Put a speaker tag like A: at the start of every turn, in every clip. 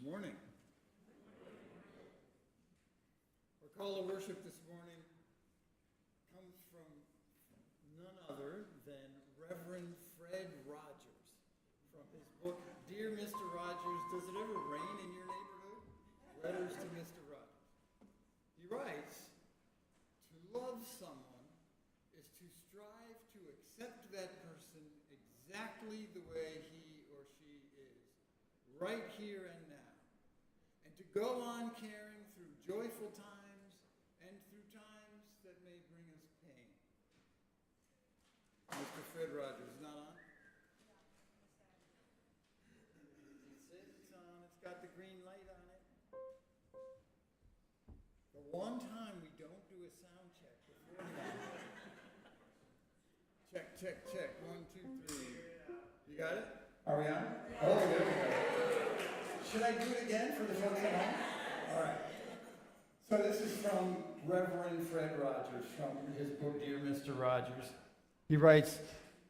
A: morning. Our call to worship this morning comes from none other than Reverend Fred Rogers from his book, Dear Mr. Rogers, Does It Ever Rain in Your Neighborhood? Letters to Mr. Rogers. He writes, to love someone is to strive to accept that person exactly the way he or she is, right here and now, and to go on caring through joyful times and through times that may bring us pain. Mr. Fred Rogers is not on? It's on. It's got the green light on it. The one time we don't do a sound check beforehand. Check. 1, 2, 3. You got it? Are we on? Oh, there we go. Should I do it again for the folks at home? All right. So this is from Reverend Fred Rogers from his book, Dear Mr. Rogers. He writes,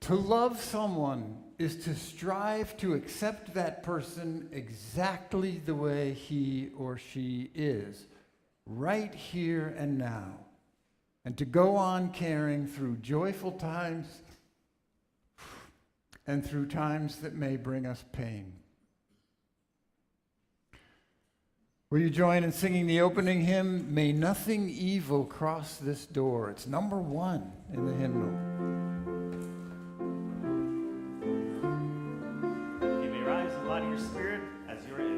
A: to love someone is to strive to accept that person exactly the way he or she is, right here and now, and to go on caring through joyful times and through times that may bring us pain. Will you join in singing the opening hymn, May Nothing Evil Cross This Door? It's number 1 in the hymnal.
B: You may rise and light your spirit as you're able.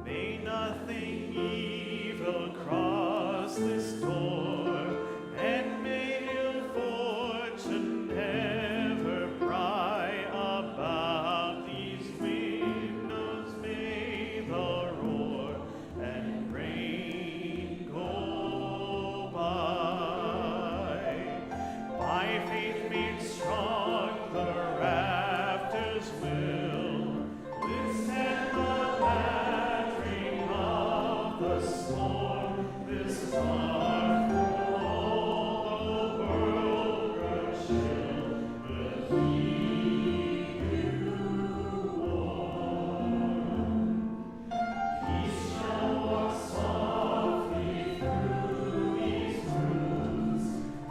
B: May nothing evil cross this door, and may ill fortune never pry about these windows. May the roar and rain go by. By faith made strong, the rafters will withstand the battering of the storm. This dark all the world grows chill, but He you warm. Peace shall walk softly through these rooms,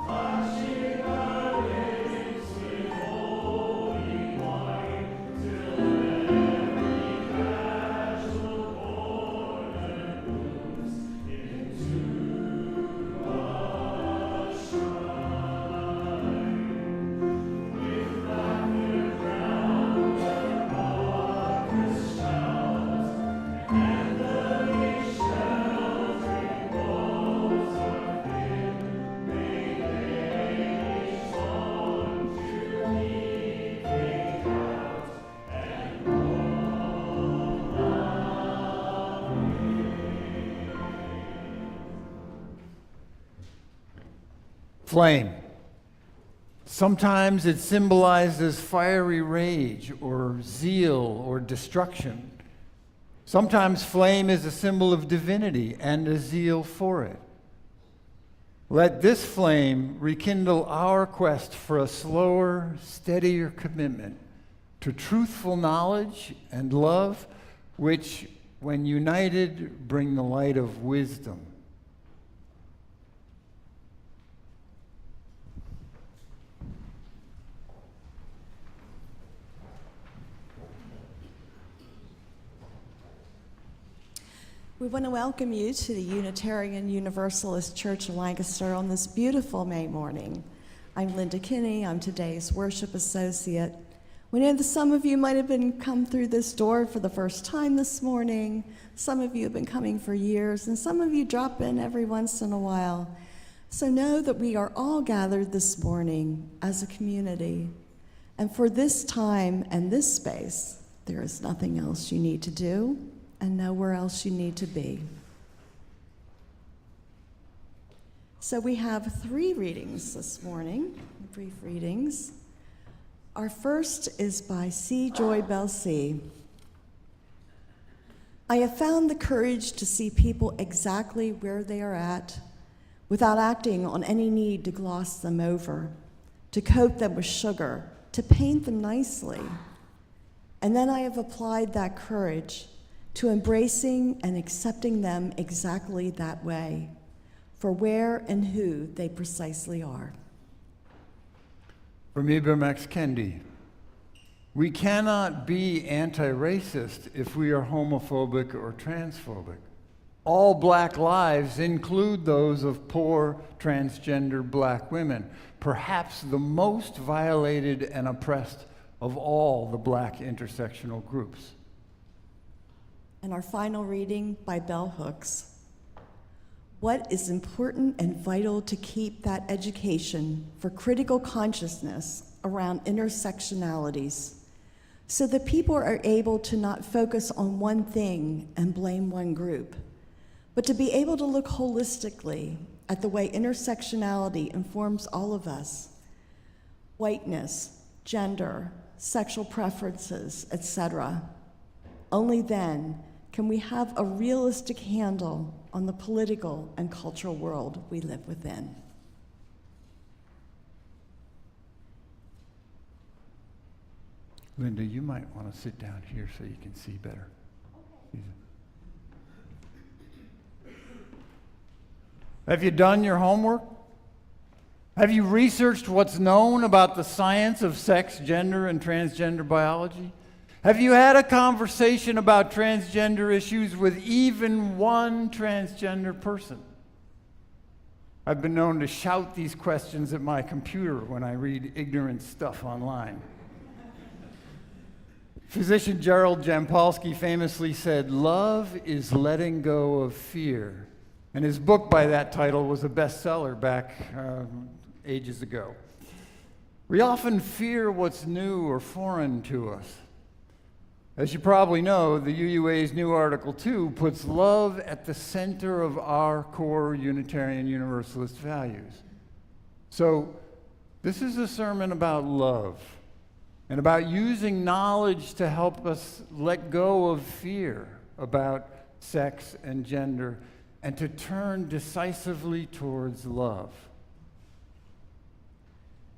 B: touching our lips with holy wine, till every casual corner moves into a shrine. With laughter drowned, the mockers shout, and the sheltering walls are thin. May they song to keep out and
A: Flame. Sometimes it's symbolized as fiery rage or zeal or destruction. Sometimes flame is a symbol of divinity and a zeal for it. Let this flame rekindle our quest for a slower, steadier commitment to truthful knowledge and love, which, when united, bring the light of wisdom.
C: We want to welcome you to the Unitarian Universalist Church of Lancaster on this beautiful May morning. I'm Linda Kinney. I'm today's worship associate. We know that some of you might have come through this door for the first time this morning. Some of you have been coming for years, and some of you drop in every once in a while. So know that we are all gathered this morning as a community. And for this time and this space, there is nothing else you need to do and nowhere else you need to be. So we have 3 readings this morning, brief readings. Our first is by C. Joy Bell C. I have found the courage to see people exactly where they are at without acting on any need to gloss them over, to coat them with sugar, to paint them nicely. And then I have applied that courage to embracing and accepting them exactly that way, for where and who they precisely are.
D: From Ibram X. Kendi, we cannot be anti-racist if we are homophobic or transphobic. All black lives include those of poor transgender black women, perhaps the most violated and oppressed of all the black intersectional groups.
C: And our final reading by Bell Hooks. What is important and vital to keep that education for critical consciousness around intersectionalities, so that people are able to not focus on one thing and blame one group, but to be able to look holistically at the way intersectionality informs all of us: whiteness, gender, sexual preferences, etc. Only then can we have a realistic handle on the political and cultural world we live within.
D: Linda, you might want to sit down here so you can see better. Have you done your homework? Have you researched what's known about the science of sex, gender, and transgender biology? Have you had a conversation about transgender issues with even one transgender person? I've been known to shout these questions at my computer when I read ignorant stuff online. Physician Gerald Jampolsky famously said, "Love is letting go of fear." And his book by that title was a bestseller back ages ago. We often fear what's new or foreign to us. As you probably know, the UUA's new Article 2 puts love at the center of our core Unitarian Universalist values. So this is a sermon about love and about using knowledge to help us let go of fear about sex and gender and to turn decisively towards love.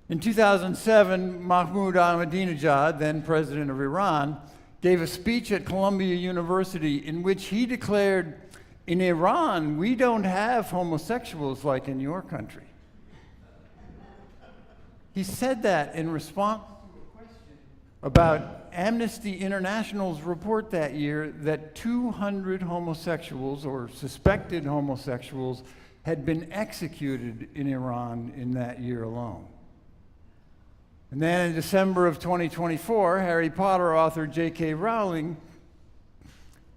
D: In 2007, Mahmoud Ahmadinejad, then president of Iran, gave a speech at Columbia University in which he declared, "In Iran, we don't have homosexuals like in your country." He said that in response to a question about Amnesty International's report that year that 200 homosexuals or suspected homosexuals had been executed in Iran in that year alone. And then in December of 2024, Harry Potter author J.K. Rowling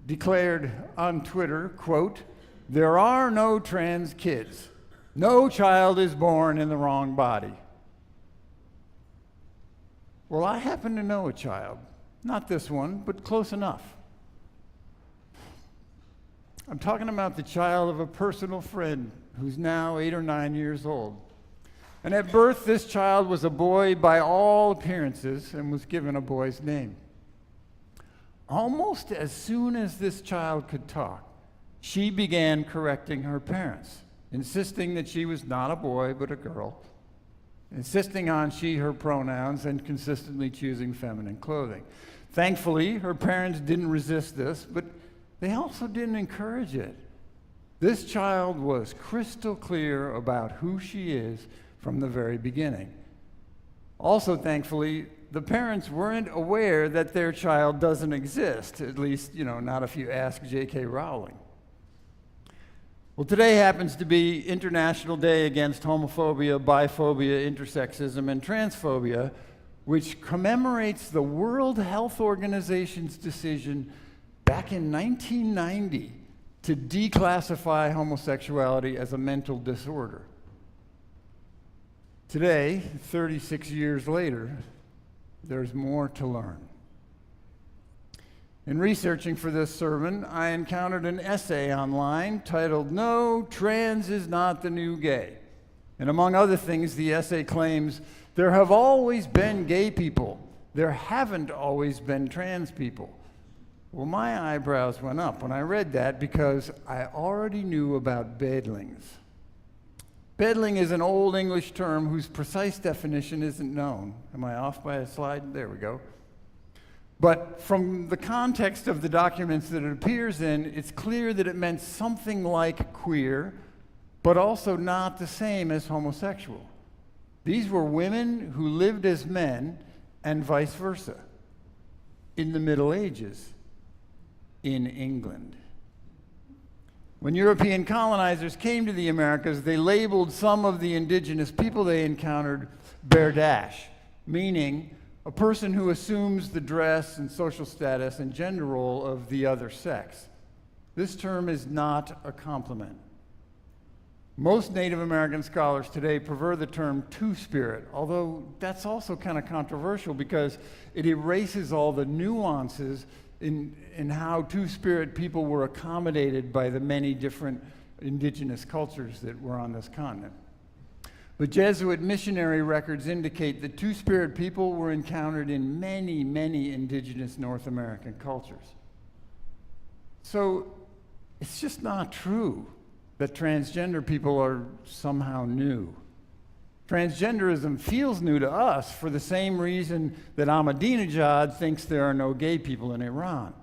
D: declared on Twitter, quote, "There are no trans kids. No child is born in the wrong body." Well, I happen to know a child. Not this one, but close enough. I'm talking about the child of a personal friend who's now 8 or 9 years old. And at birth, this child was a boy by all appearances and was given a boy's name. Almost as soon as this child could talk, she began correcting her parents, insisting that she was not a boy but a girl, insisting on she, her pronouns, and consistently choosing feminine clothing. Thankfully, her parents didn't resist this, but they also didn't encourage it. This child was crystal clear about who she is from the very beginning. Also, thankfully, the parents weren't aware that their child doesn't exist, at least, not if you ask J.K. Rowling. Well, today happens to be International Day Against Homophobia, Biphobia, Intersexism, and Transphobia, which commemorates the World Health Organization's decision back in 1990 to declassify homosexuality as a mental disorder. Today, 36 years later, there's more to learn. In researching for this sermon, I encountered an essay online titled, "No, Trans is Not the New Gay." And among other things, the essay claims, "There have always been gay people. There haven't always been trans people." Well, my eyebrows went up when I read that because I already knew about Bædlings. Bædling is an Old English term whose precise definition isn't known. Am I off by a slide? There we go. But from the context of the documents that it appears in, it's clear that it meant something like queer, but also not the same as homosexual. These were women who lived as men and vice versa in the Middle Ages in England. When European colonizers came to the Americas, they labeled some of the indigenous people they encountered Bædash, meaning a person who assumes the dress and social status and gender role of the other sex. This term is not a compliment. Most Native American scholars today prefer the term two-spirit, although that's also kind of controversial because it erases all the nuances in how two-spirit people were accommodated by the many different indigenous cultures that were on this continent. But Jesuit missionary records indicate that two-spirit people were encountered in many, many indigenous North American cultures. So it's just not true that transgender people are somehow new. Transgenderism feels new to us for the same reason that Ahmadinejad thinks there are no gay people in Iran.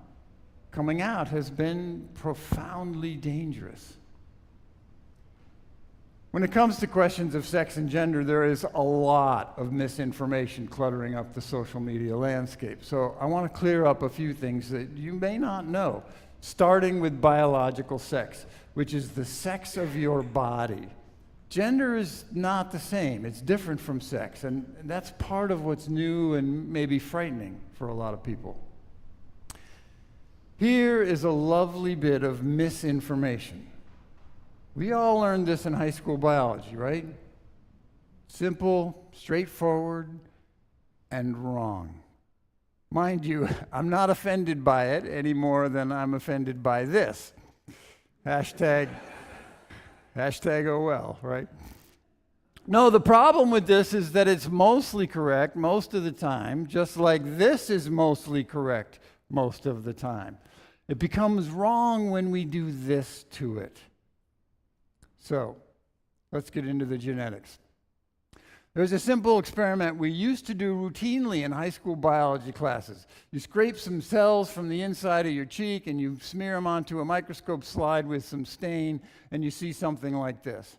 D: Coming out has been profoundly dangerous. When it comes to questions of sex and gender, there is a lot of misinformation cluttering up the social media landscape. So I want to clear up a few things that you may not know, starting with biological sex, which is the sex of your body. Gender is not the same. It's different from sex, and that's part of what's new and maybe frightening for a lot of people. Here is a lovely bit of misinformation. We all learned this in high school biology, right? Simple, straightforward, and wrong. Mind you, I'm not offended by it any more than I'm offended by this. Hashtag oh well, right? No, the problem with this is that it's mostly correct most of the time, just like this is mostly correct most of the time. It becomes wrong when we do this to it. So, let's get into the genetics. There's a simple experiment we used to do routinely in high school biology classes. You scrape some cells from the inside of your cheek and you smear them onto a microscope slide with some stain, and you see something like this.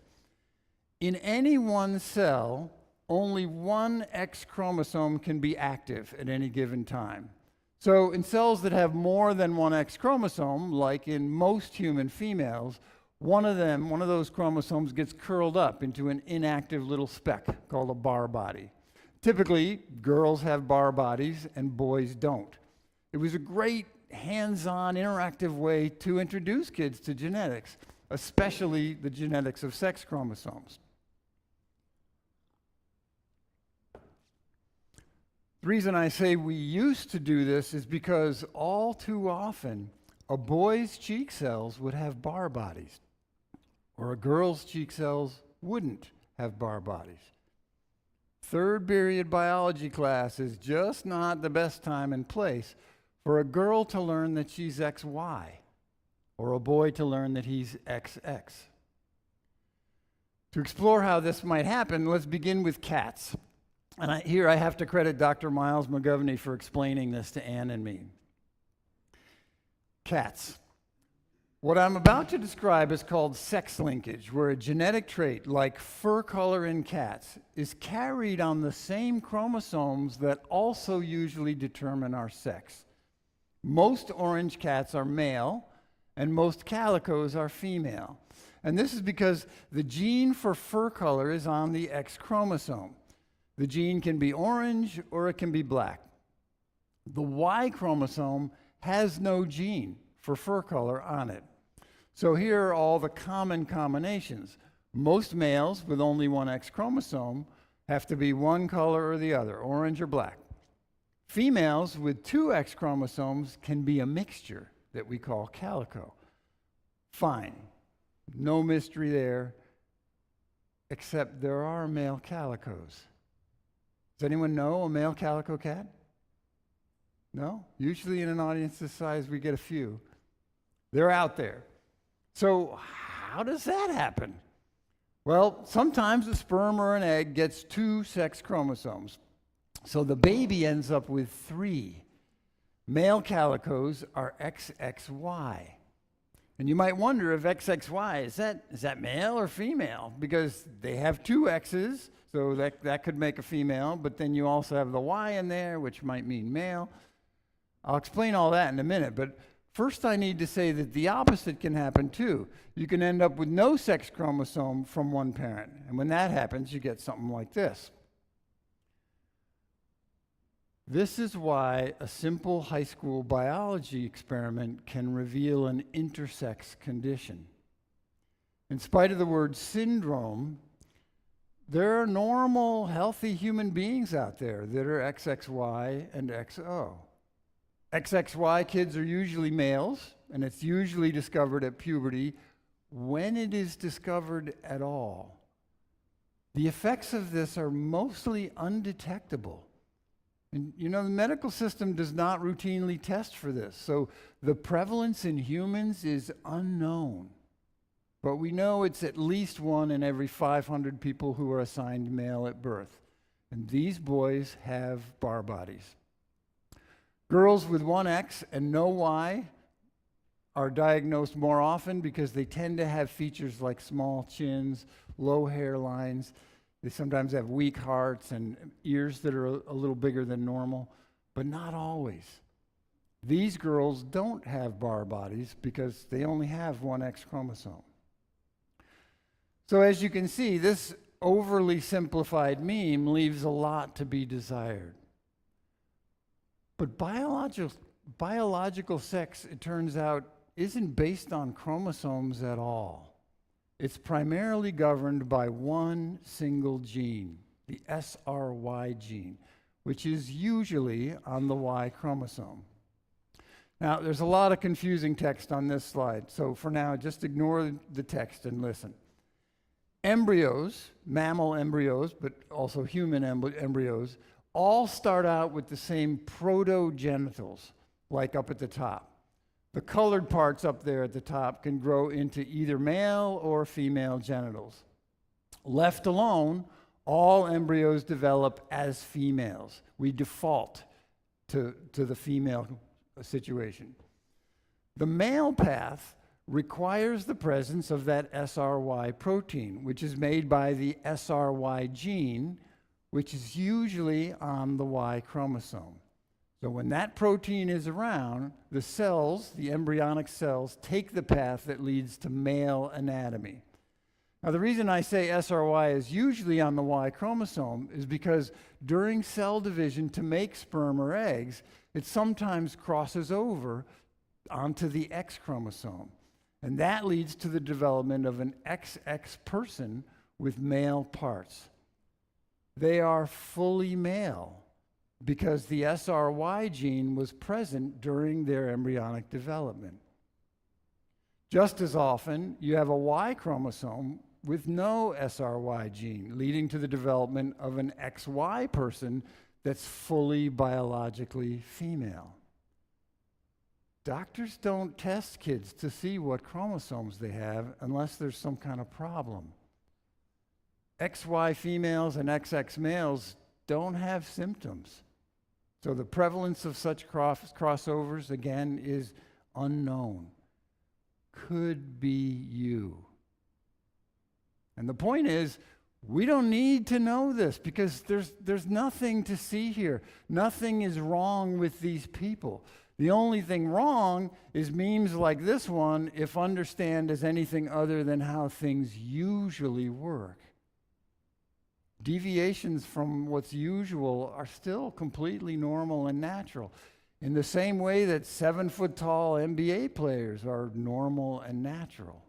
D: In any one cell, only one X chromosome can be active at any given time. So in cells that have more than one X chromosome, like in most human females, one of those chromosomes gets curled up into an inactive little speck called a bar body. Typically, girls have bar bodies and boys don't. It was a great hands-on, interactive way to introduce kids to genetics, especially the genetics of sex chromosomes. The reason I say we used to do this is because all too often, a boy's cheek cells would have bar bodies, or a girl's cheek cells wouldn't have bar bodies. Third period biology class is just not the best time and place for a girl to learn that she's XY, or a boy to learn that he's XX. To explore how this might happen, let's begin with cats. And here I have to credit Dr. Miles McGovney for explaining this to Anne and me. Cats. What I'm about to describe is called sex linkage, where a genetic trait like fur color in cats is carried on the same chromosomes that also usually determine our sex. Most orange cats are male, and most calicos are female. And this is because the gene for fur color is on the X chromosome. The gene can be orange or it can be black. The Y chromosome has no gene for fur color on it. So here are all the common combinations. Most males with only one X chromosome have to be one color or the other, orange or black. Females with two X chromosomes can be a mixture that we call calico. Fine, no mystery there, except there are male calicos. Does anyone know a male calico cat? No? Usually in an audience this size, we get a few. They're out there. So how does that happen? Well, sometimes a sperm or an egg gets 2 sex chromosomes. So the baby ends up with 3. Male calicos are XXY. And you might wonder if XXY, is that male or female? Because they have 2 X's, so that could make a female, but then you also have the Y in there, which might mean male. I'll explain all that in a minute, but first I need to say that the opposite can happen too. You can end up with no sex chromosome from one parent, and when that happens, you get something like this. This is why a simple high school biology experiment can reveal an intersex condition. In spite of the word syndrome, there are normal, healthy human beings out there that are XXY and XO. XXY kids are usually males, and it's usually discovered at puberty, when it is discovered at all. The effects of this are mostly undetectable. And the medical system does not routinely test for this, so the prevalence in humans is unknown. But we know it's at least 1 in every 500 people who are assigned male at birth. And these boys have bar bodies. Girls with 1 X and no Y are diagnosed more often because they tend to have features like small chins, low hairlines. They sometimes have weak hearts and ears that are a little bigger than normal, but not always. These girls don't have bar bodies because they only have 1 X chromosome. So as you can see, this overly simplified meme leaves a lot to be desired. But biological sex, it turns out, isn't based on chromosomes at all. It's primarily governed by one single gene, the SRY gene, which is usually on the Y chromosome. Now, there's a lot of confusing text on this slide, so for now, just ignore the text and listen. Embryos, mammal embryos, but also human embryos, all start out with the same protogenitals, like up at the top. The colored parts up there at the top can grow into either male or female genitals. Left alone, all embryos develop as females. We default to the female situation. The male path requires the presence of that SRY protein, which is made by the SRY gene, which is usually on the Y chromosome. So when that protein is around, the cells, the embryonic cells, take the path that leads to male anatomy. Now, the reason I say SRY is usually on the Y chromosome is because during cell division to make sperm or eggs, it sometimes crosses over onto the X chromosome. And that leads to the development of an XX person with male parts. They are fully male because the SRY gene was present during their embryonic development. Just as often, you have a Y chromosome with no SRY gene, leading to the development of an XY person that's fully biologically female. Doctors don't test kids to see what chromosomes they have unless there's some kind of problem. XY females and XX males don't have symptoms. So the prevalence of such crossovers, again, is unknown. Could be you. And the point is, we don't need to know this because there's nothing to see here. Nothing is wrong with these people. The only thing wrong is memes like this one, if understand as anything other than how things usually work. Deviations from what's usual are still completely normal and natural, in the same way that 7-foot-tall NBA players are normal and natural.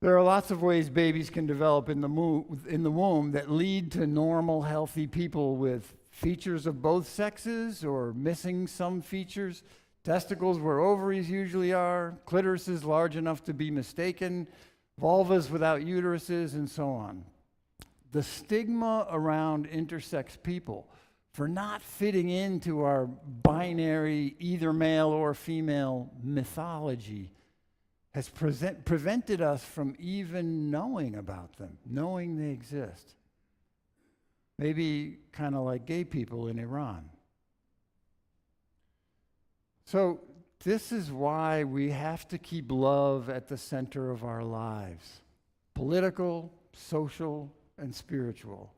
D: There are lots of ways babies can develop in the womb that lead to normal, healthy people with features of both sexes or missing some features, testicles where ovaries usually are, clitorises large enough to be mistaken, vulvas without uteruses, and so on. The stigma around intersex people for not fitting into our binary, either male or female mythology, has prevented us from even knowing about them, knowing they exist. Maybe kind of like gay people in Iran. So this is why we have to keep love at the center of our lives. Political, social, and spiritual.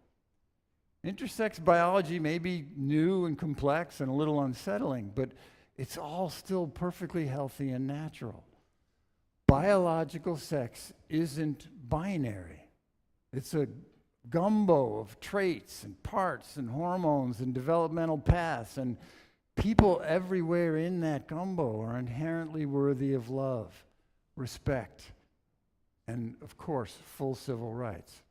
D: Intersex biology may be new and complex and a little unsettling, but it's all still perfectly healthy and natural. Biological sex isn't binary. It's a gumbo of traits and parts and hormones and developmental paths, and people everywhere in that gumbo are inherently worthy of love, respect, and, of course, full civil rights.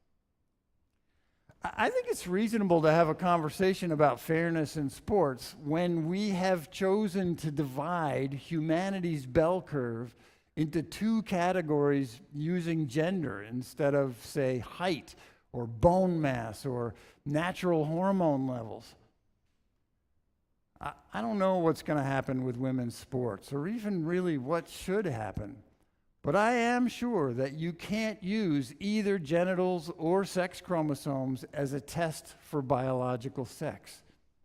D: I think it's reasonable to have a conversation about fairness in sports when we have chosen to divide humanity's bell curve into two categories using gender instead of, say, height or bone mass or natural hormone levels. I don't know what's going to happen with women's sports or even really what should happen. But I am sure that you can't use either genitals or sex chromosomes as a test for biological sex.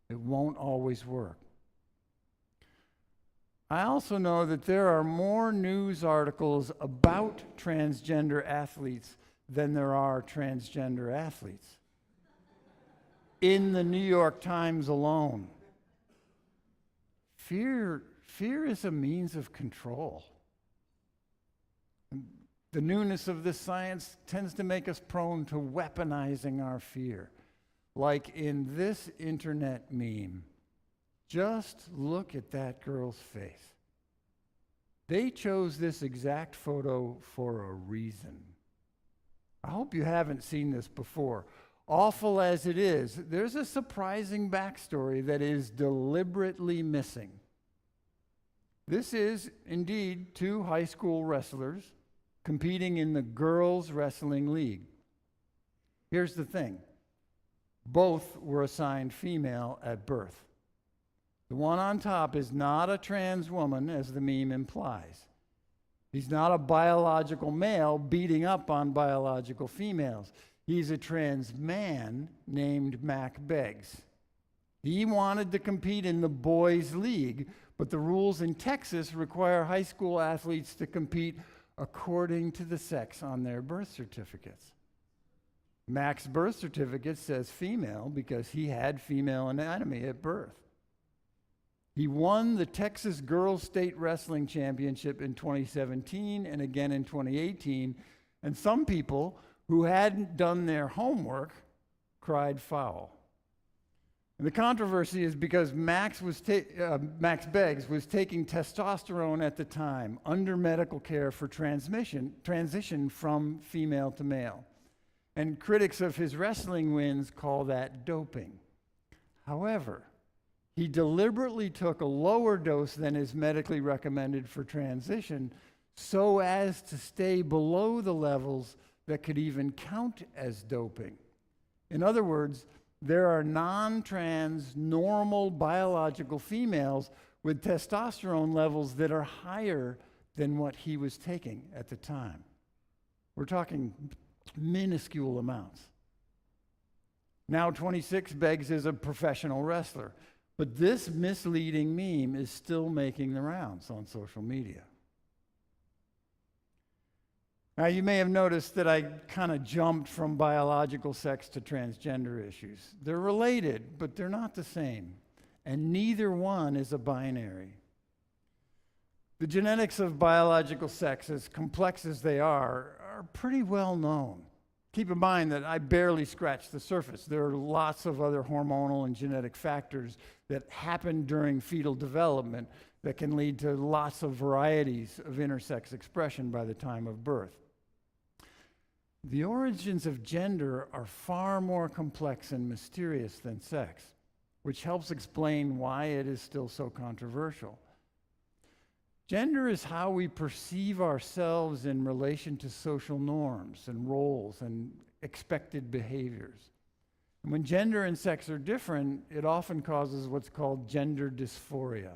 D: It won't always work. I also know that there are more news articles about transgender athletes than there are transgender athletes. In the New York Times alone. Fear is a means of control. The newness of this science tends to make us prone to weaponizing our fear. Like in this internet meme, just look at that girl's face. They chose this exact photo for a reason. I hope you haven't seen this before. Awful as it is, there's a surprising backstory that is deliberately missing. This is indeed two high school wrestlers competing in the girls' wrestling league. Here's the thing. Both were assigned female at birth. The one on top is not a trans woman, as the meme implies. He's not a biological male beating up on biological females. He's a trans man named Mac Beggs. He wanted to compete in the boys' league, but the rules in Texas require high school athletes to compete according to the sex on their birth certificates. Mac's birth certificate says female because he had female anatomy at birth. He won the Texas Girls State Wrestling Championship in 2017 and again in 2018, and some people who hadn't done their homework cried foul. And the controversy is because Max Beggs was taking testosterone at the time under medical care for transition from female to male. And critics of his wrestling wins call that doping. However, he deliberately took a lower dose than is medically recommended for transition so as to stay below the levels that could even count as doping. In other words, there are non-trans, normal biological females with testosterone levels that are higher than what he was taking at the time. We're talking minuscule amounts. Now 26, Beggs is a professional wrestler, but this misleading meme is still making the rounds on social media. Now, you may have noticed that I kind of jumped from biological sex to transgender issues. They're related, but they're not the same, and neither one is a binary. The genetics of biological sex, as complex as they are pretty well known. Keep in mind that I barely scratched the surface. There are lots of other hormonal and genetic factors that happen during fetal development that can lead to lots of varieties of intersex expression by the time of birth. The origins of gender are far more complex and mysterious than sex, which helps explain why it is still so controversial. Gender is how we perceive ourselves in relation to social norms and roles and expected behaviors. And when gender and sex are different, it often causes what's called gender dysphoria.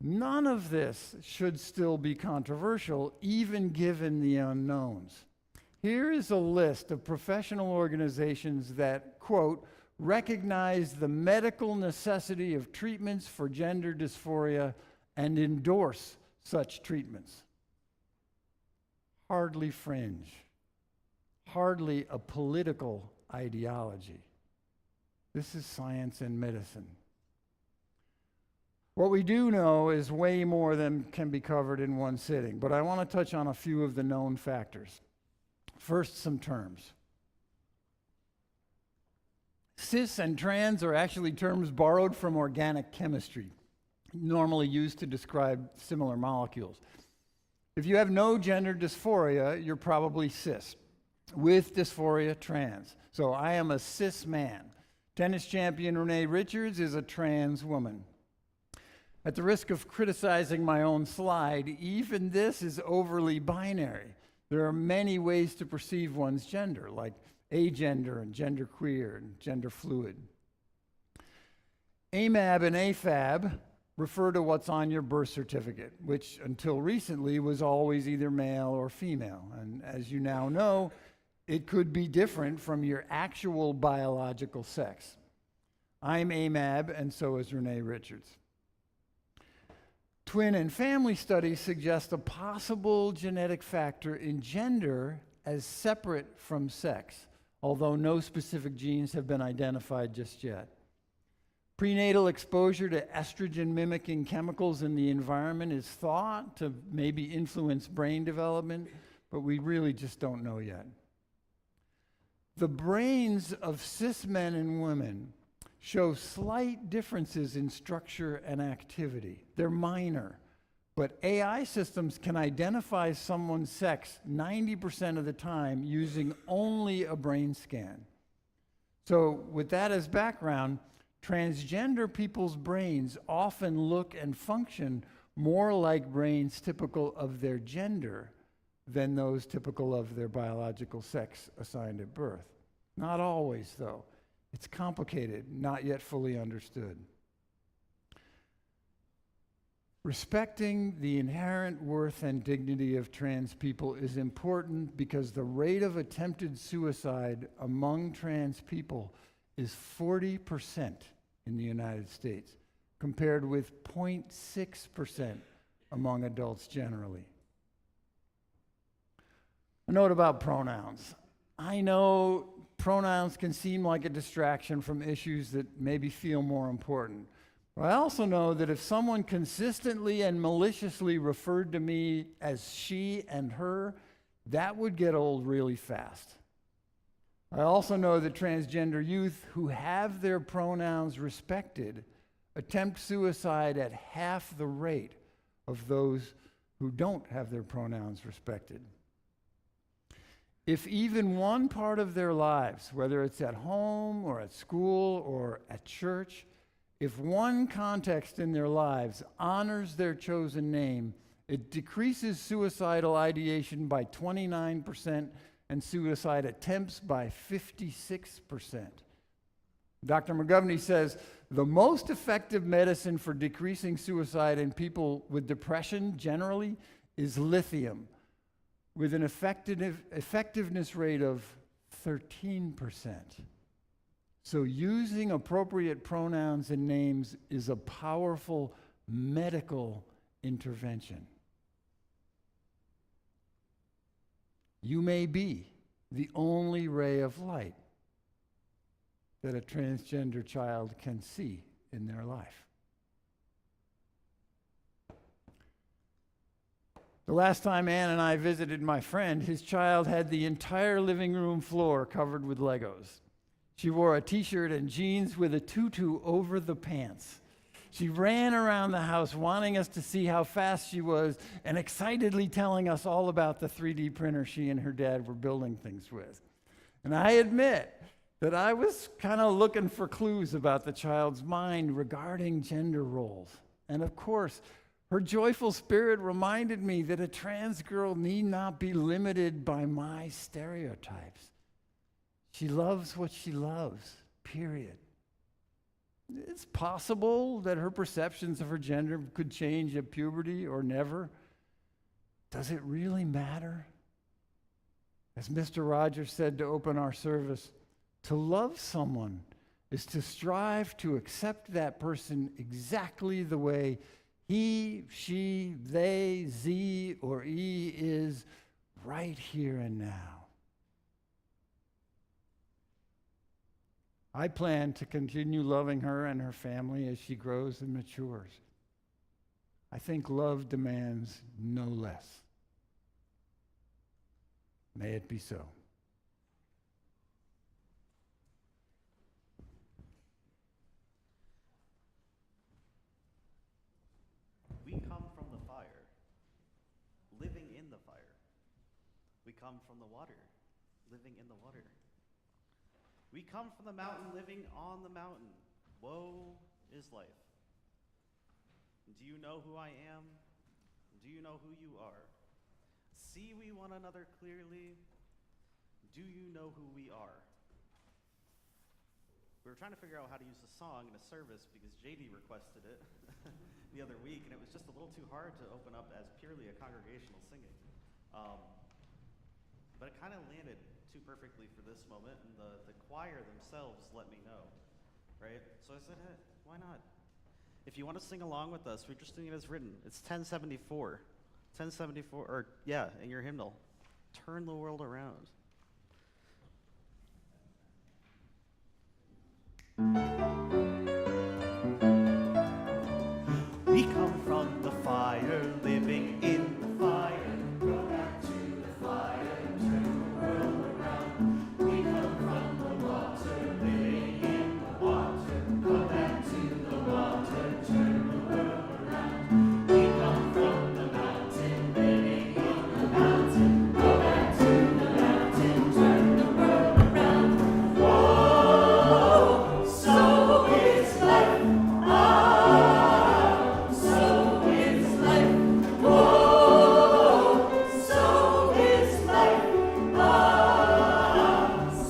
D: None of this should still be controversial, even given the unknowns. Here is a list of professional organizations that, quote, recognize the medical necessity of treatments for gender dysphoria and endorse such treatments. Hardly fringe, hardly a political ideology. This is science and medicine. What we do know is way more than can be covered in one sitting, but I want to touch on a few of the known factors. First, some terms. Cis and trans are actually terms borrowed from organic chemistry, normally used to describe similar molecules. If you have no gender dysphoria, you're probably cis. With dysphoria, trans. So I am a cis man. Tennis champion Renee Richards is a trans woman. At the risk of criticizing my own slide, even this is overly binary. There are many ways to perceive one's gender, like agender and genderqueer and gender fluid. AMAB and AFAB refer to what's on your birth certificate, which until recently was always either male or female. And as you now know, it could be different from your actual biological sex. I'm AMAB, and so is Renee Richards. Twin and family studies suggest a possible genetic factor in gender as separate from sex, although no specific genes have been identified just yet. Prenatal exposure to estrogen-mimicking chemicals in the environment is thought to maybe influence brain development, but we really just don't know yet. The brains of cis men and women show slight differences in structure and activity. They're minor, but AI systems can identify someone's sex 90% of the time using only a brain scan. So with that as background, transgender people's brains often look and function more like brains typical of their gender than those typical of their biological sex assigned at birth. Not always, though. It's complicated, not yet fully understood. Respecting the inherent worth and dignity of trans people is important because the rate of attempted suicide among trans people is 40% in the United States, compared with 0.6% among adults generally. A note about pronouns. I know pronouns can seem like a distraction from issues that maybe feel more important. But I also know that if someone consistently and maliciously referred to me as she and her, that would get old really fast. I also know that transgender youth who have their pronouns respected attempt suicide at half the rate of those who don't have their pronouns respected. If even one part of their lives, whether it's at home or at school or at church, if one context in their lives honors their chosen name, it decreases suicidal ideation by 29% and suicide attempts by 56%. Dr. McGovney says, the most effective medicine for decreasing suicide in people with depression generally is lithium, with an effectiveness rate of 13%. So using appropriate pronouns and names is a powerful medical intervention. You may be the only ray of light that a transgender child can see in their life. The last time Ann and I visited my friend, his child had the entire living room floor covered with Legos. She wore a t-shirt and jeans with a tutu over the pants. She ran around the house wanting us to see how fast she was and excitedly telling us all about the 3D printer she and her dad were building things with. And I admit that I was kind of looking for clues about the child's mind regarding gender roles. And of course, her joyful spirit reminded me that a trans girl need not be limited by my stereotypes. She loves what she loves, period. It's possible that her perceptions of her gender could change at puberty or never. Does it really matter? As Mr. Rogers said to open our service, to love someone is to strive to accept that person exactly the way he, she, they, z, or e is right here and now. I plan to continue loving her and her family as she grows and matures. I think love demands no less. May it be so.
E: We come from the fire, living in the fire. We come from the water, living in the water. We come from the mountain, living on the mountain. Woe is life. Do you know who I am? Do you know who you are? See we one another clearly? Do you know who we are? We were trying to figure out how to use the song in a service because JD requested it the other week, and it was just a little too hard to open up as purely a congregational singing. But it kind of landed too perfectly for this moment, and the choir themselves let me know, right? So I said, hey, why not? If you want to sing along with us, we're just doing it as written. It's 1074. 1074, or yeah, in your hymnal. Turn the world around. We come from the fire, living in the fire. Go back to the fire, turn the world around. We come from the water, living in the water. Go back to the water, turn the world around. We come from the mountain, living in the mountain. Go back to the mountain, turn the world around. Whoa, so is life. So is life. Whoa, so is life.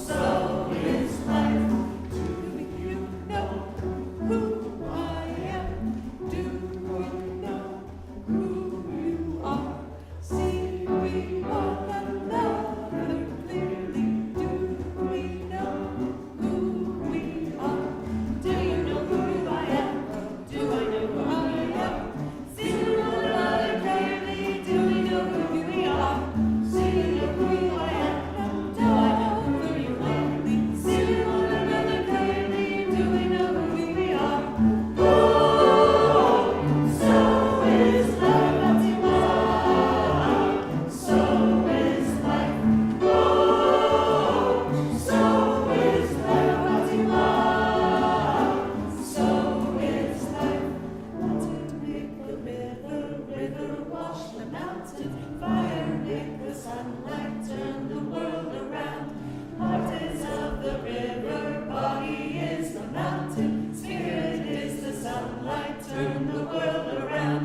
E: So is life. Do you know who I am? Do you know who you are? See, we one another clearly. Do we know who we are? Do you know who I am? Do I know who I am? See, we one another clearly. Do we know who we are? See, we know who I am. Do I know who you are? See, we one another clearly. Do we know who we are? Oh, so is life. So is life. Oh, so is life. So is life. Mountain make the river wash the mountain. Fire make the sunlight turn the world around. Heart is of the river, body is the mountain. Spirit is the sunlight, turn the world around.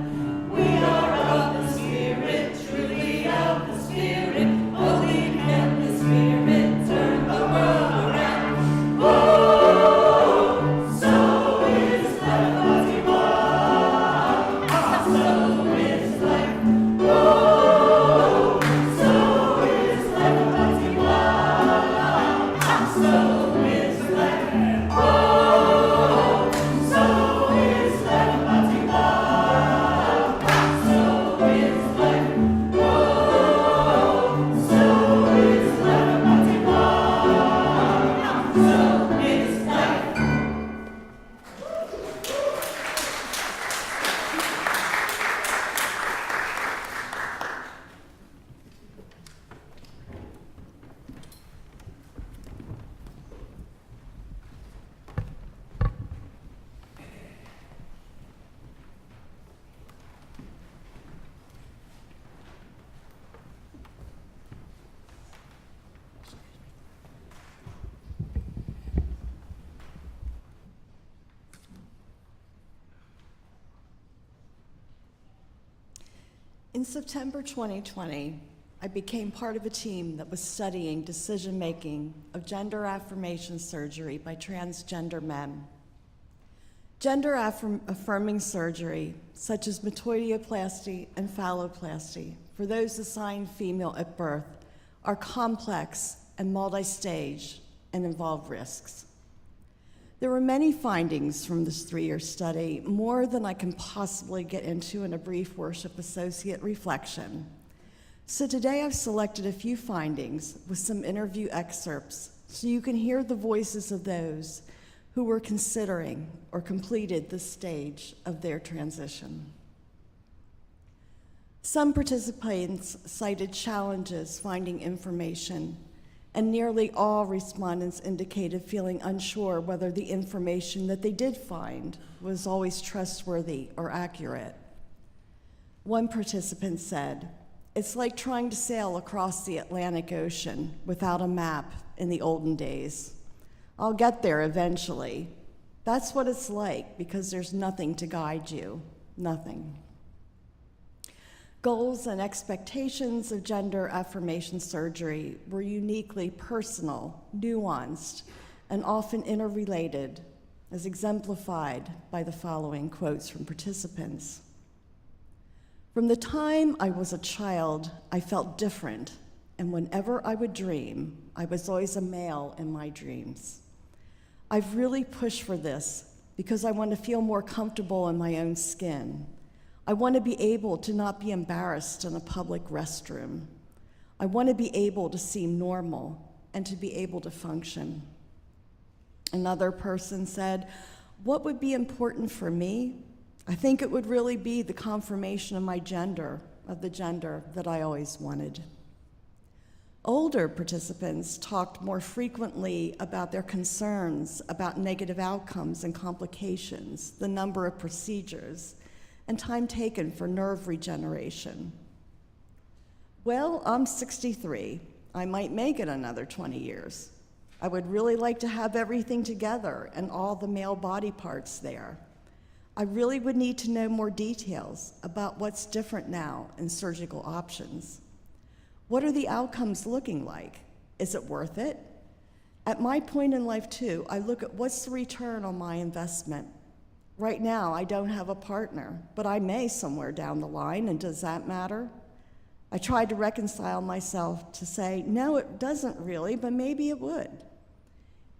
E: We are of the Spirit, truly of the Spirit. Only can the Spirit turn the world around. Oh, so is life. So is life. Oh, so is life. So is life. Oh, so is life. So is life. Oh, so is life. So is life.
C: In September 2020, I became part of a team that was studying decision-making of gender affirmation surgery by transgender men. Gender affirming surgery, such as metoidioplasty and phalloplasty, for those assigned female at birth, are complex and multi-stage and involve risks. There were many findings from this 3-year study, more than I can possibly get into in a brief worship associate reflection. So today I've selected a few findings with some interview excerpts so you can hear the voices of those who were considering or completed this stage of their transition. Some participants cited challenges finding information, and nearly all respondents indicated feeling unsure whether the information that they did find was always trustworthy or accurate. One participant said, "It's like trying to sail across the Atlantic Ocean without a map in the olden days. I'll get there eventually. That's what it's like because there's nothing to guide you, nothing." Goals and expectations of gender affirmation surgery were uniquely personal, nuanced, and often interrelated, as exemplified by the following quotes from participants. "From the time I was a child, I felt different, and whenever I would dream, I was always a male in my dreams. I've really pushed for this because I want to feel more comfortable in my own skin. I want to be able to not be embarrassed in a public restroom. I want to be able to seem normal and to be able to function." Another person said, "What would be important for me? I think it would really be the confirmation of my gender, of the gender that I always wanted." Older participants talked more frequently about their concerns about negative outcomes and complications, the number of procedures, and time taken for nerve regeneration. "Well, I'm 63. I might make it another 20 years. I would really like to have everything together and all the male body parts there. I really would need to know more details about what's different now in surgical options. What are the outcomes looking like? Is it worth it? At my point in life, too, I look at what's the return on my investment. Right now, I don't have a partner, but I may somewhere down the line, and does that matter?" I tried to reconcile myself to say, no, it doesn't really, but maybe it would.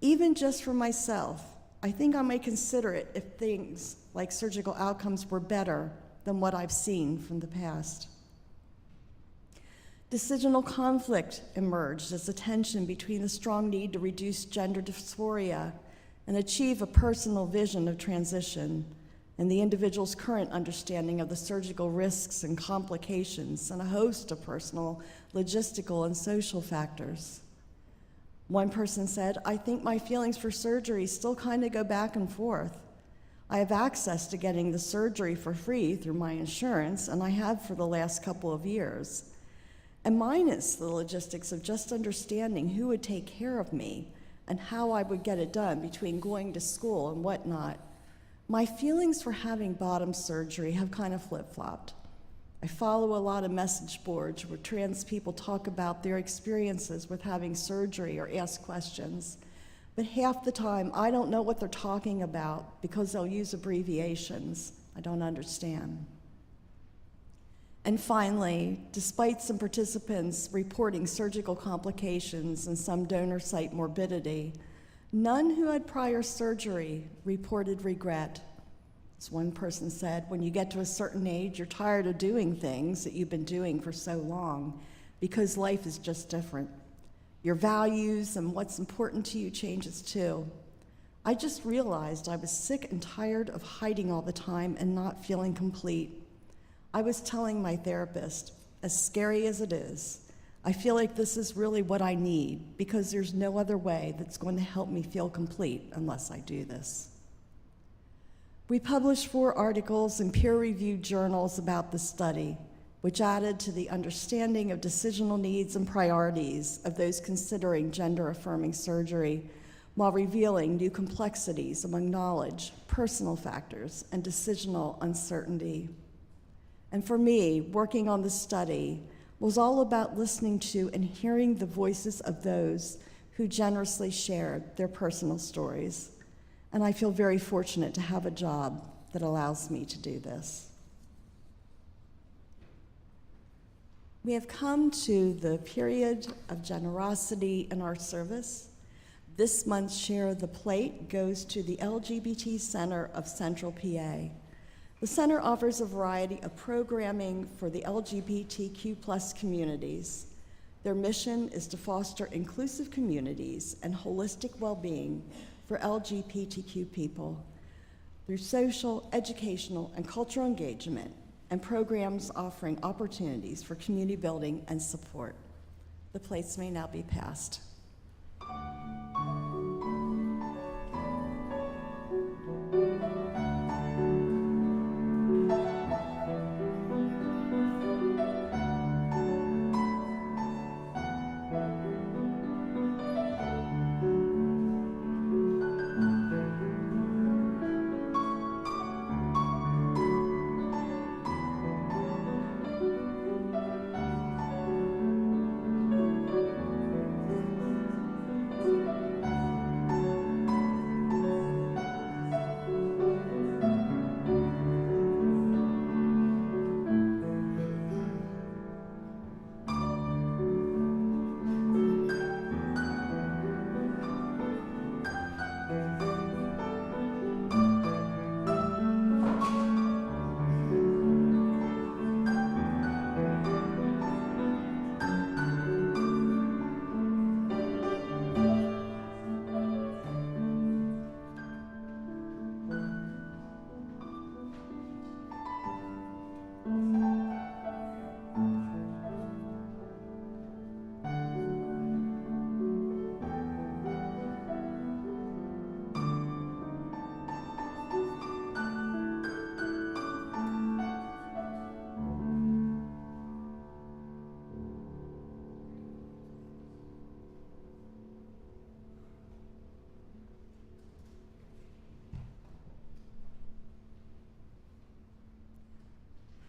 C: Even just for myself, I think I may consider it if things like surgical outcomes were better than what I've seen from the past. Decisional conflict emerged as a tension between the strong need to reduce gender dysphoria and achieve a personal vision of transition and the individual's current understanding of the surgical risks and complications and a host of personal, logistical, and social factors. One person said, "I think my feelings for surgery still kind of go back and forth. I have access to getting the surgery for free through my insurance, and I have for the last couple of years. And minus the logistics of just understanding who would take care of me and how I would get it done between going to school and whatnot, my feelings for having bottom surgery have kind of flip-flopped. I follow a lot of message boards where trans people talk about their experiences with having surgery or ask questions, but half the time I don't know what they're talking about because they'll use abbreviations I don't understand." And finally, despite some participants reporting surgical complications and some donor site morbidity, none who had prior surgery reported regret. As one person said, "When you get to a certain age, you're tired of doing things that you've been doing for so long because life is just different. Your values and what's important to you changes too. I just realized I was sick and tired of hiding all the time and not feeling complete. I was telling my therapist, as scary as it is, I feel like this is really what I need because there's no other way that's going to help me feel complete unless I do this." We published 4 articles in peer-reviewed journals about the study, which added to the understanding of decisional needs and priorities of those considering gender-affirming surgery, while revealing new complexities among knowledge, personal factors, and decisional uncertainty. And for me, working on this study, was all about listening to and hearing the voices of those who generously shared their personal stories. And I feel very fortunate to have a job that allows me to do this. We have come to the period of generosity in our service. This month's share of the plate goes to the LGBT Center of Central PA. The center offers a variety of programming for the LGBTQ+ communities. Their mission is to foster inclusive communities and holistic well-being for LGBTQ people through social, educational, and cultural engagement, and programs offering opportunities for community building and support. The plates may now be passed.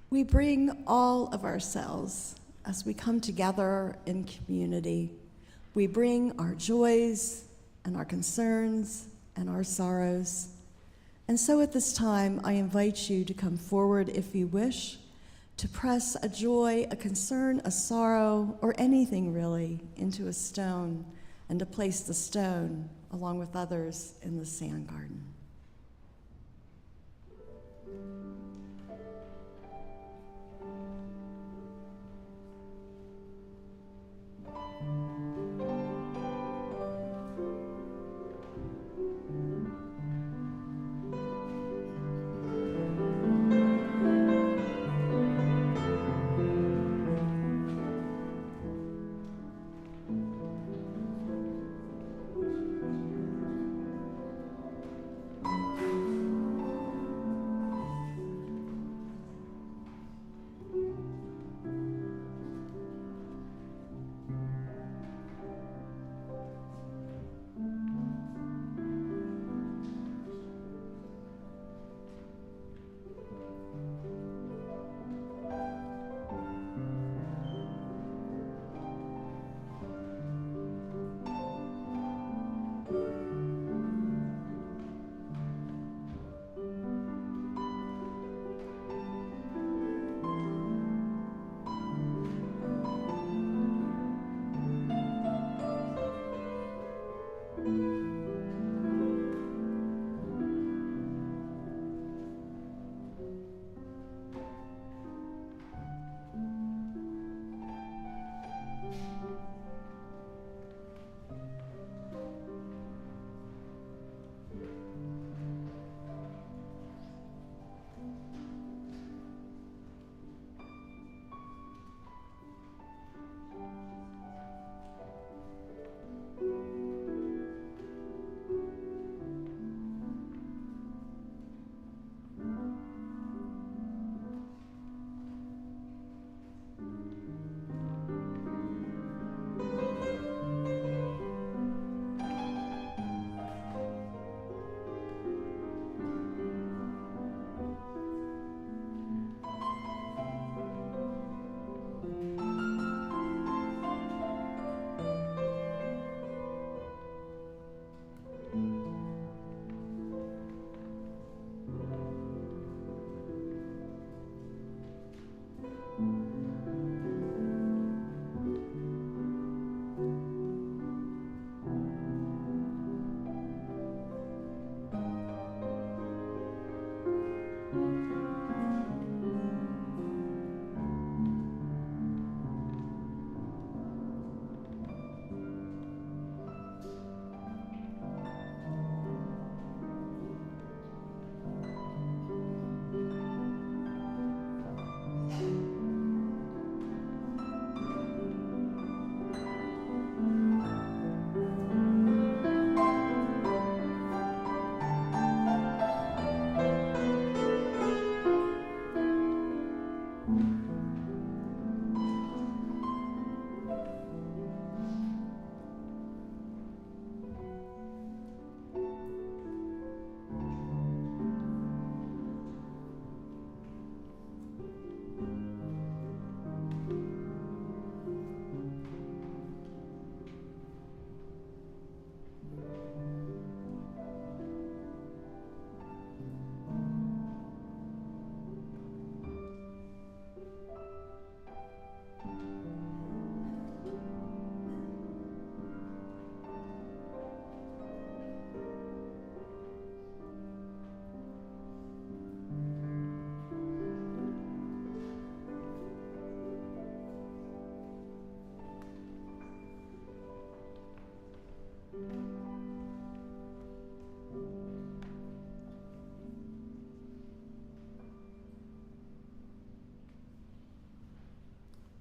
C: We bring all of ourselves as we come together in community. We bring our joys and our concerns and our sorrows. And so at this time, I invite you to come forward if you wish, to press a joy, a concern, a sorrow, or anything really into a stone, and to place the stone along with others in the sand garden.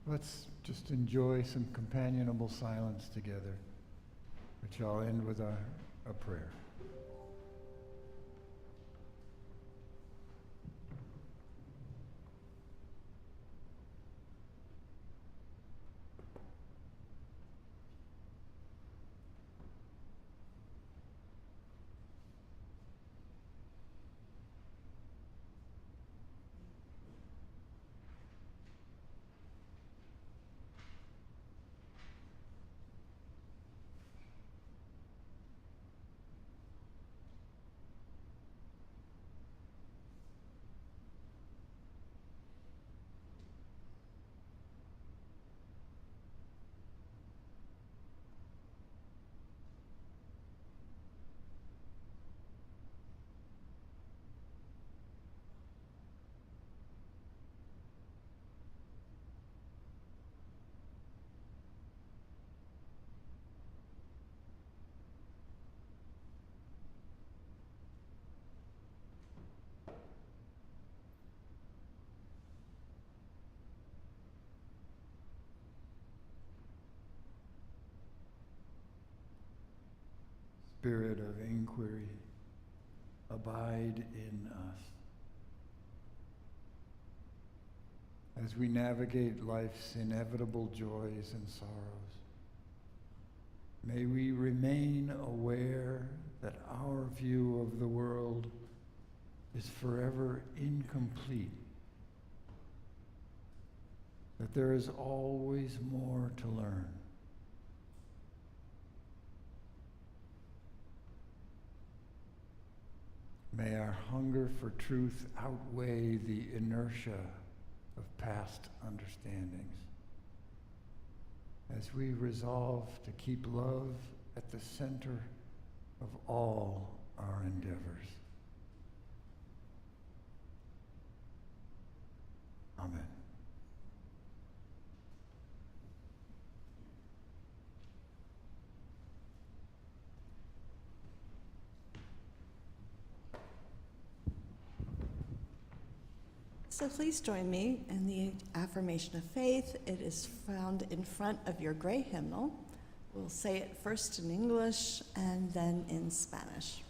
D: Let's just enjoy some companionable silence together, which I'll end with a prayer. Spirit of inquiry, abide in us. As we navigate life's inevitable joys and sorrows, may we remain aware that our view of the world is forever incomplete, that there is always more to learn. May our hunger for truth outweigh the inertia of past understandings as we resolve to keep love at the center of all our endeavors. Amen.
C: So please join me in the affirmation of faith. It is found in front of your gray hymnal. We'll say it first in English and then in Spanish.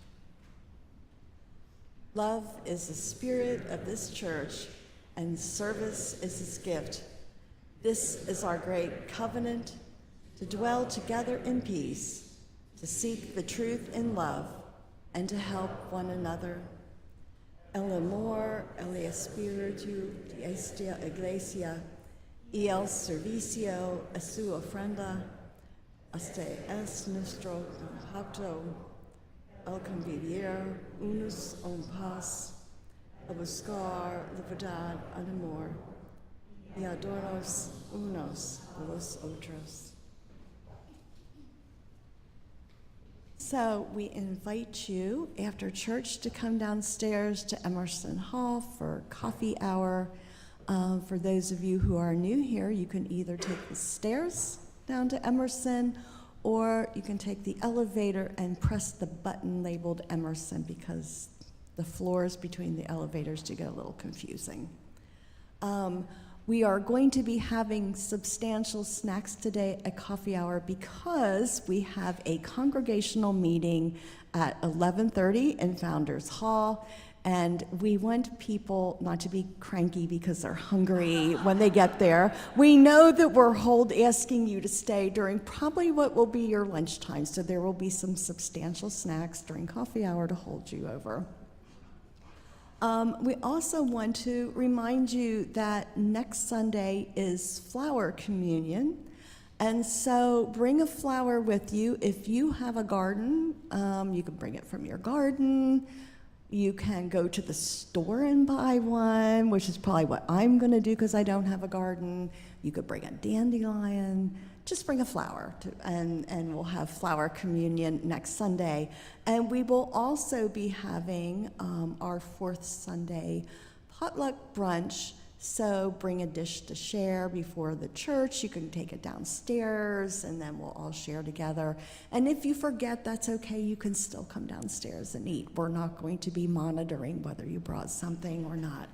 C: Love is the spirit of this church, and service is its gift. This is our great covenant, to dwell together in peace, to seek the truth in love, and to help one another. El amor, el espíritu de esta iglesia y el servicio a su ofrenda, este es nuestro pacto, el convivir unos en paz, el buscar la verdad en amor, y adornos unos a los otros. So we invite you after church to come downstairs to Emerson Hall for coffee hour. For those of you who are new here, you can either take the stairs down to Emerson, or you can take the elevator and press the button labeled Emerson, because the floors between the elevators do get a little confusing. We are going to be having substantial snacks today at coffee hour because we have a congregational meeting at 11:30 in Founders Hall, and we want people not to be cranky because they're hungry when they get there. We know that we're asking you to stay during probably what will be your lunchtime, so there will be some substantial snacks during coffee hour to hold you over. We also want to remind you that next Sunday is flower communion, and so bring a flower with you. If you have a garden, you can bring it from your garden. You can go to the store and buy one, which is probably what I'm going to do because I don't have a garden. You could bring a dandelion. Just bring a flower, and we'll have flower communion next Sunday. And we will also be having our fourth Sunday potluck brunch. So bring a dish to share before the church. You can take it downstairs, and then we'll all share together. And if you forget, that's okay. You can still come downstairs and eat. We're not going to be monitoring whether you brought something or not.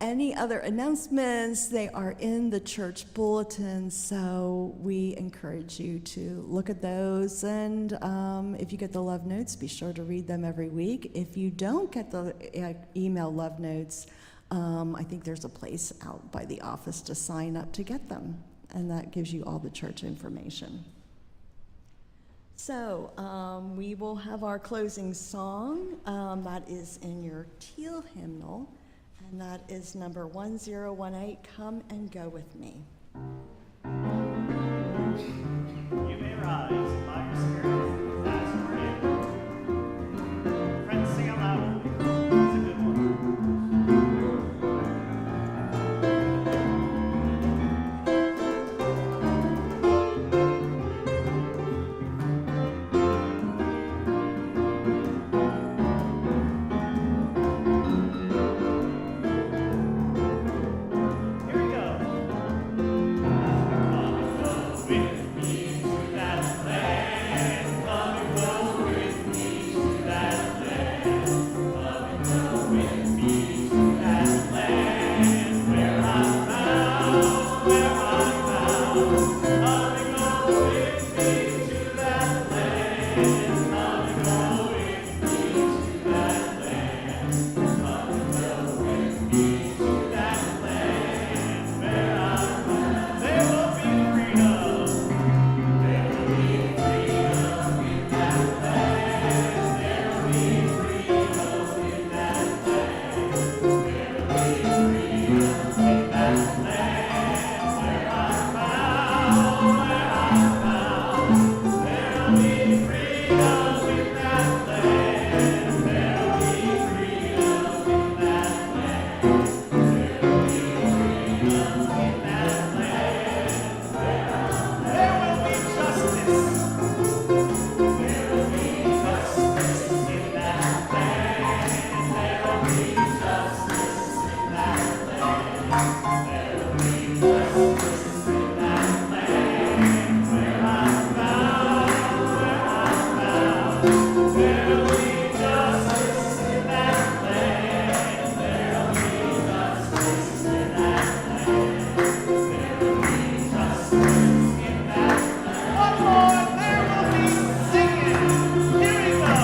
C: Any other announcements, they are in the church bulletin, so we encourage you to look at those. And if you get the love notes, be sure to read them every week. If you don't get the email love notes, I think there's a place out by the office to sign up to get them, and that gives you all the church information. So we will have our closing song. That is in your teal hymnal. And that is number 1018, Come and Go With Me.
B: You may rise by your spirit as you are able. Friends, sing out loud with me. It's a good one. Here we go. With me to that land, come and go with me to that land, come and go with me to that land where I'm found, come and go with me to that land, come and go with me to that land, come and go with me to that land where I'm found. There will be freedom. There will be freedom in that land. There will be freedom in that land. There will be freedom in that land where I'm found, where I'm found. There will be freedom in that land. There will be freedom in that land. There will be freedom in that land where I'm found. There will be justice. There will be justice in that land. There will be justice in that land. There will be justice in that land where I'm found, where I'm found. There will be justice in that land. There will be justice in that land. There will be justice in that land. One more, there will be singing. Here we go.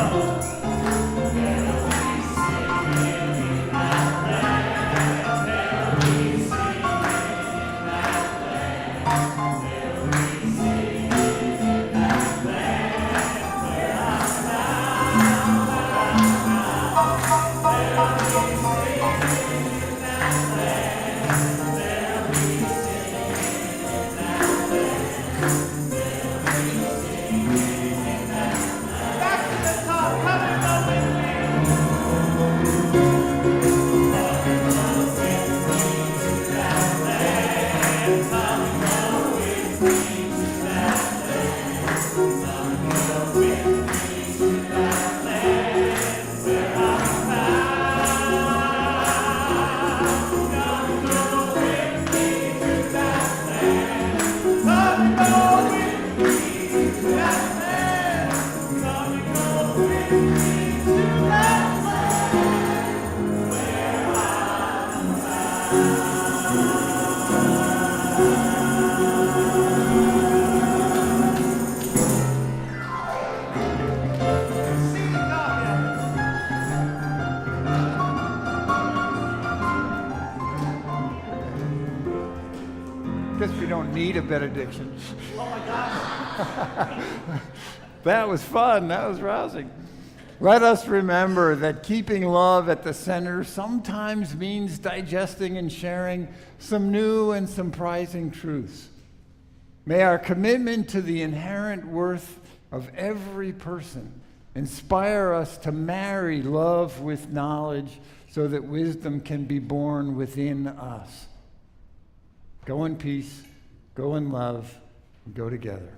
B: There will be singing in that land. There will be singing in that land. There will be singing in that land where I'm found, where I'm found. There will be singing in that land. There will be singing in that land. There will be singing in that land. Back to the top, come and go with me. Come and go with me to that land. Come and go with me to that land. Come and go with me to that land where I'm found. Come and go with me to that land. Come and go with me to that land. Come and go with me to that land where I'm sing the gospel.
D: Guess we don't need a benediction.
B: Oh my gosh.
D: That was fun. That was rousing. Let us remember that keeping love at the center sometimes means digesting and sharing some new and surprising truths. May our commitment to the inherent worth of every person inspire us to marry love with knowledge so that wisdom can be born within us. Go in peace, go in love, and go together.